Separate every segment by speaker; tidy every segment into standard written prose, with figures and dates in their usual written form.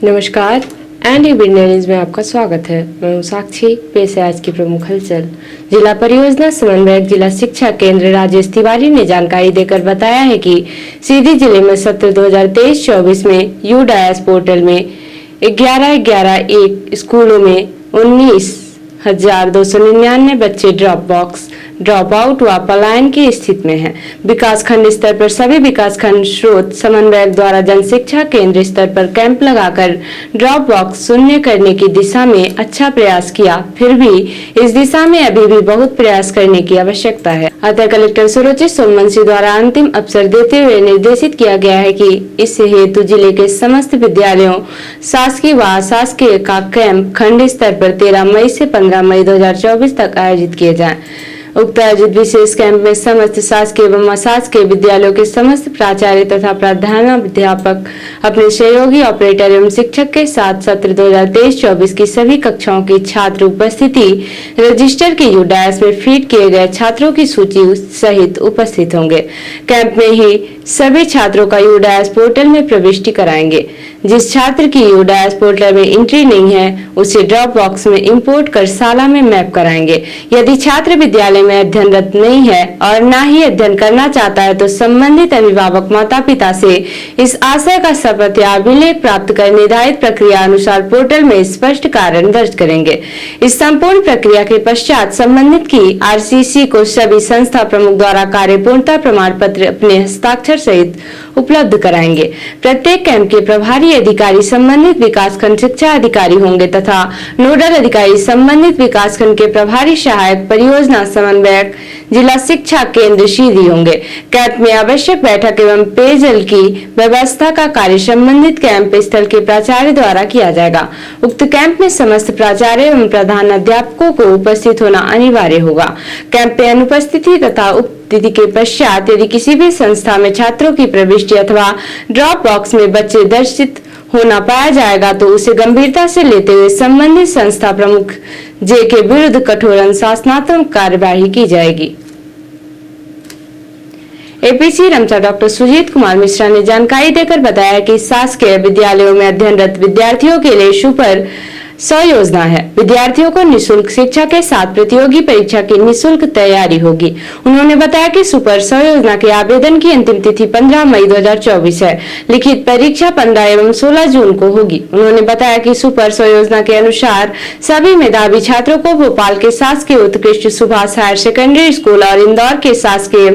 Speaker 1: नमस्कार, NDB news में आपका स्वागत है। मैं हूं साक्षी। पेश है आज की प्रमुख हलचल। जिला परियोजना समन्वयक जिला शिक्षा केंद्र राजेश तिवारी ने जानकारी देकर बताया है कि सीधी जिले में सत्र 2023-24 में यूडायस पोर्टल में 11-11-1 स्कूलों में 19,299 बच्चे ड्रॉप आउट व पलायन की स्थिति में हैं। विकासखंड स्तर पर सभी विकासखंड स्रोत समन्वयक द्वारा जन शिक्षा केंद्र स्तर पर कैंप लगाकर ड्रॉप बॉक्स शून्य करने की दिशा में अच्छा प्रयास किया, फिर भी इस दिशा में अभी भी बहुत प्रयास करने की आवश्यकता है। अतः कलेक्टर सुरुचि सोमवंशी द्वारा अंतिम अवसर देते हुए निर्देशित किया गया है कि इस हेतु जिले के समस्त विद्यालयों शासकीय व अशासकीय का कैंप खंड स्तर पर 13 मई से 15 मई 2024 तक आयोजित किए जाएं। उक्त आयोजित विशेष कैंप में समस्त शासकीय एवं अशासकीय विद्यालयों के समस्त प्राचार्य तथा प्रधानाध्यापक अपने सहयोगी ऑपरेटर एवं शिक्षक के साथ सत्र 2023-24 की सभी कक्षाओं की छात्र उपस्थिति रजिस्टर के यूडायस में फीड किए गए छात्रों की सूची सहित उपस्थित होंगे। कैंप में ही सभी छात्रों का यूडायस पोर्टल में प्रविष्टि कराएंगे। जिस छात्र की यूडायस पोर्टल में एंट्री नहीं है उसे ड्रॉप बॉक्स में इंपोर्ट कर शाला में मैप कराएंगे। यदि छात्र विद्यालय में अध्ययनरत नहीं है और न ही अध्ययन करना चाहता है तो संबंधित अभिभावक माता पिता से इस आशय का शपथ या अभिलेख प्राप्त कर निर्धारित प्रक्रिया अनुसार पोर्टल में स्पष्ट कारण दर्ज करेंगे। इस संपूर्ण प्रक्रिया के पश्चात संबंधित की आरसीसी को सभी संस्था प्रमुख द्वारा कार्य पूर्णता प्रमाण पत्र अपने हस्ताक्षर सहित उपलब्ध कराएंगे। प्रत्येक कैंप के प्रभारी अधिकारी संबंधित विकासखंड शिक्षा अधिकारी होंगे तथा नोडल अधिकारी संबंधित विकासखंड के प्रभारी सहायक परियोजना समन्वयक जिला शिक्षा केंद्र सीधी होंगे। कैंप में आवश्यक बैठक एवं पेयजल की व्यवस्था का कार्य संबंधित कैंप स्थल के प्राचार्य द्वारा किया जाएगा। उक्त कैंप में समस्त प्राचार्य एवं प्रधानाध्यापकों को उपस्थित होना अनिवार्य होगा। कैंप में अनुपस्थिति तथा तिथि के पश्चात यदि किसी भी संस्था में छात्रों की प्रविष्टि अथवा ड्रॉप बॉक्स में बच्चे दर्शित होना पाया जाएगा तो उसे गंभीरता से लेते हुए संबंधित संस्था प्रमुख जे के विरुद्ध कठोर अनुशासनात्मक कार्यवाही की जाएगी। एपीसी रमसा डॉक्टर सुजीत कुमार मिश्रा ने जानकारी देकर बताया कि शासकीय विद्यालयों में अध्ययनरत विद्यार्थियों के लिए सुपर 100 योजना है। विद्यार्थियों को निःशुल्क शिक्षा के साथ प्रतियोगी परीक्षा की निःशुल्क तैयारी होगी। उन्होंने बताया कि सुपर 100 योजना के आवेदन की अंतिम तिथि 15 मई 2024 है। लिखित परीक्षा 15 एवं 16 जून को होगी। उन्होंने बताया कि सुपर 100 योजना के अनुसार सभी मेधावी छात्रों को भोपाल के शासकीय उत्कृष्ट सुभाष हायर सेकेंडरी स्कूल और इंदौर के शासकीय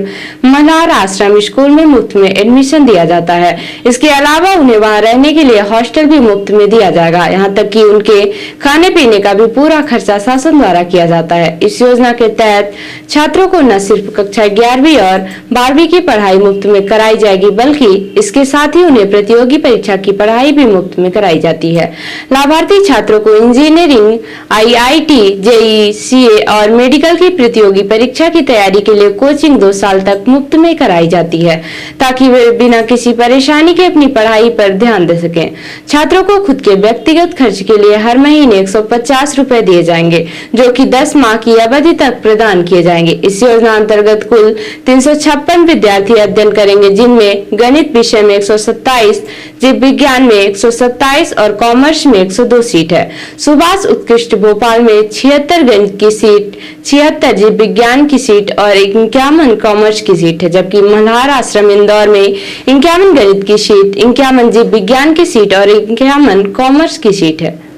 Speaker 1: मल्हार आश्रम स्कूल में मुफ्त में एडमिशन दिया जाता है। इसके अलावा उन्हें वहां रहने के लिए हॉस्टल भी मुफ्त में दिया जाएगा। यहाँ तक कि उनके खाने पीने का भी पूरा खर्चा शासन द्वारा किया जाता है। इस योजना के तहत छात्रों को न सिर्फ कक्षा 11वीं और 12वीं की पढ़ाई मुफ्त में कराई जाएगी बल्कि इसके साथ ही उन्हें प्रतियोगी परीक्षा की पढ़ाई भी मुफ्त में कराई जाती है। लाभार्थी छात्रों को इंजीनियरिंग, आईआईटी, जेईई, सीए और मेडिकल की प्रतियोगी परीक्षा की तैयारी के लिए कोचिंग 2 साल तक मुफ्त में कराई जाती है ताकि वे बिना किसी परेशानी के अपनी पढ़ाई पर ध्यान दे सकें। छात्रों को खुद के व्यक्तिगत खर्च के लिए हर महीने 150 रुपए दिए जाएंगे जो कि 10 माह की अवधि तक प्रदान किए जाएंगे। इस योजना अंतर्गत कुल 356 विद्यार्थी अध्ययन करेंगे जिनमें गणित विषय में 127, जीव विज्ञान में 127 और कॉमर्स में 102 सीट है। सुभाष उत्कृष्ट भोपाल में 76 गणित की सीट, 76 जीव विज्ञान की सीट और 51 कॉमर्स की सीट है, जबकि मल्हार आश्रम इंदौर में 51 गणित की सीट, 51 जीव विज्ञान की सीट और 51 कॉमर्स की सीट है।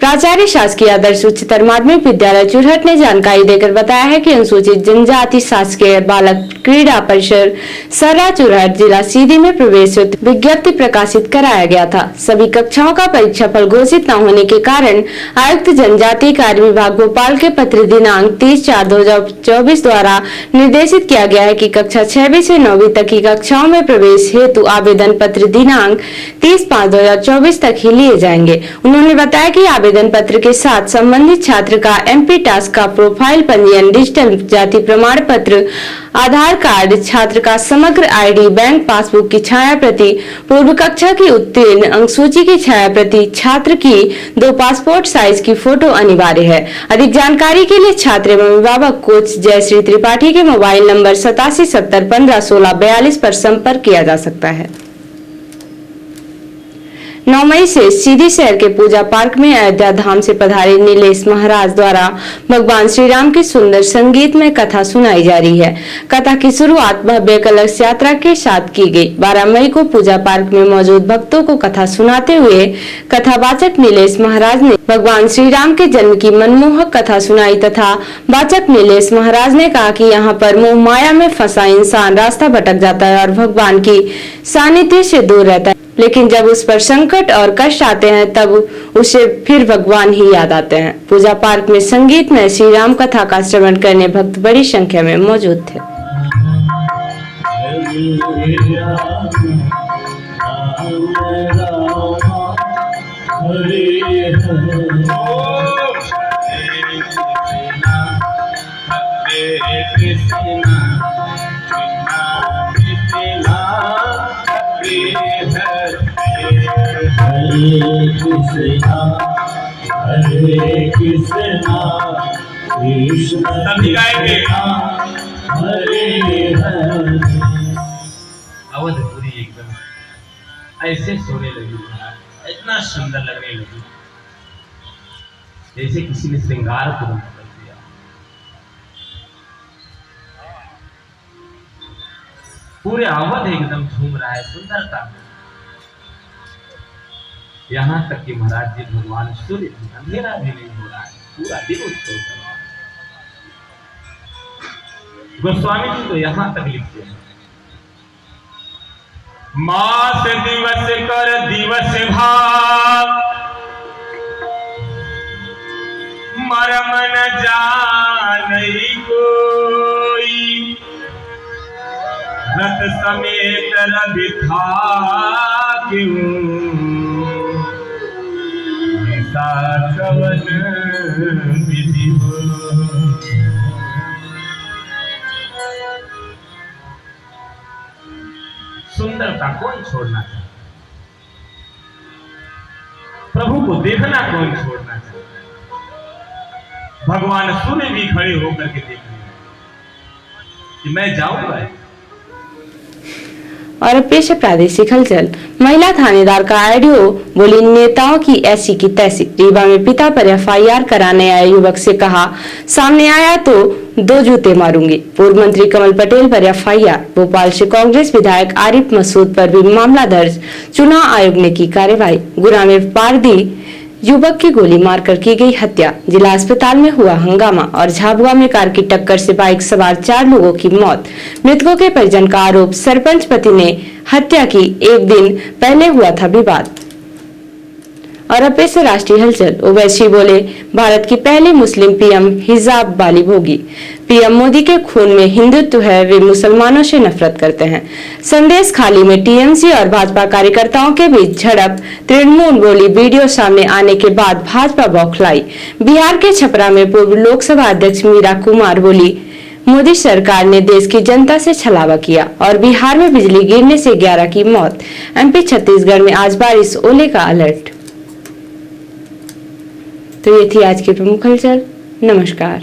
Speaker 1: प्राचार्य शासकीय आदर्श उच्चतर माध्यमिक विद्यालय चुरहट ने जानकारी देकर बताया है कि अनुसूचित जनजाति शासकीय बालक क्रीड़ा परिसर सर्रा चुरहट जिला सीधी में प्रवेश विज्ञप्ति प्रकाशित कराया गया था। सभी कक्षाओं का परीक्षाफल घोषित न होने के कारण आयुक्त जनजातीय कार्य विभाग भोपाल के पत्र दिनांक 30/4/2024 द्वारा निर्देशित किया गया है कि कक्षा 6वीं से 9वीं तक की कक्षाओं में प्रवेश हेतु आवेदन पत्र दिनांक 30/5/2024 तक ही लिए जाएंगे। उन्होंने बताया कि आवेदन पत्र के साथ संबंधित छात्र का एमपी टास्क का प्रोफाइल पंजीयन, डिजिटल जाति प्रमाण पत्र, आधार कार्ड, छात्र का समग्र आईडी, बैंक पासबुक की छाया प्रति, पूर्व कक्षा की उत्तीर्ण अंक सूची की छाया प्रति, छात्र की 2 पासपोर्ट साइज की फोटो अनिवार्य है। अधिक जानकारी के लिए छात्र एवं अभिभावक कोच जयश्री त्रिपाठी के मोबाइल नंबर 8770151642 पर संपर्क किया जा सकता है। 9 मई से सीधी शहर के पूजा पार्क में अयोध्या धाम से पधारे नीलेश महाराज द्वारा भगवान श्री राम की सुंदर संगीत में कथा सुनाई जा रही है। कथा की शुरुआत भव्य कलश यात्रा के साथ की गई। 12 मई को पूजा पार्क में मौजूद भक्तों को कथा सुनाते हुए कथावाचक नीलेश महाराज ने भगवान श्री राम के जन्म की मनमोहक कथा सुनाई तथा वाचक नीलेश महाराज ने कहा कि यहाँ पर मोह माया में फंसा इंसान रास्ता भटक जाता है और भगवान की सानिध्य से दूर रहता है, लेकिन जब उस पर संकट और कष्ट आते हैं तब उसे फिर भगवान ही याद आते हैं। पूजा पार्क में संगीत में श्री राम कथा का श्रवण करने भक्त बड़ी संख्या में मौजूद थे।
Speaker 2: हरे कृष्णा कृष्ण हरे हरे।
Speaker 3: अवधपुरी एकदम ऐसे सोने लगी, इतना सुंदर लगने लगी जैसे किसी ने श्रृंगार पूर्ण कर दिया। पूरे अवध एकदम झूम रहा है सुंदरता में। यहाँ तक कि महाराज जी भगवान सूर्य अंधेरा भी नहीं हो रहा है, पूरा दिन उत्सव कर रहा है। गोस्वामी जी तो यहाँ तक लिखते हैं, मास दिवस कर दिवस भाग मरम न जानई कोई रथ समेत रवि था क्यों कवन विधि हो। सुंदरता कौन छोड़ना चाहता, प्रभु को देखना कौन छोड़ना चाहता। भगवान सूर्य भी खड़े होकर के देख रहे हैं कि मैं जाऊंगा।
Speaker 1: और पेश प्रादेशिक हलचल। महिला थानेदार का ऑडियो, बोली नेताओं की ऐसी की तैसी। रीवा में पिता पर एफआईआर कराने आए युवक से कहा, सामने आया तो 2 जूते मारूंगी। पूर्व मंत्री कमल पटेल पर एफआईआर। भोपाल से कांग्रेस विधायक आरिफ मसूद पर भी मामला दर्ज। चुनाव आयोग ने की कार्रवाई। गुना में पारदी युवक की गोली मारकर की गई हत्या। जिला अस्पताल में हुआ हंगामा। और झाबुआ में कार की टक्कर से बाइक सवार 4 लोगों की मौत। मृतकों के परिजन का आरोप, सरपंच पति ने हत्या की। 1 दिन पहले हुआ था विवाद। और अब से राष्ट्रीय हलचल। ओवैसी बोले, भारत की पहली मुस्लिम पीएम हिजाब वाली होगी। पीएम मोदी के खून में हिंदुत्व है, वे मुसलमानों से नफरत करते हैं। संदेश खाली में टीएमसी और भाजपा कार्यकर्ताओं के बीच झड़प। तृणमूल बोली, वीडियो सामने आने के बाद भाजपा बौखलाई। बिहार के छपरा में पूर्व लोकसभा अध्यक्ष मीरा कुमार बोली, मोदी सरकार ने देश की जनता से छलावा किया। और बिहार में बिजली गिरने से 11 की मौत। एमपी छत्तीसगढ़ में आज बारिश, ओले का अलर्ट। तो ये थी आज की प्रमुख हलचल। नमस्कार।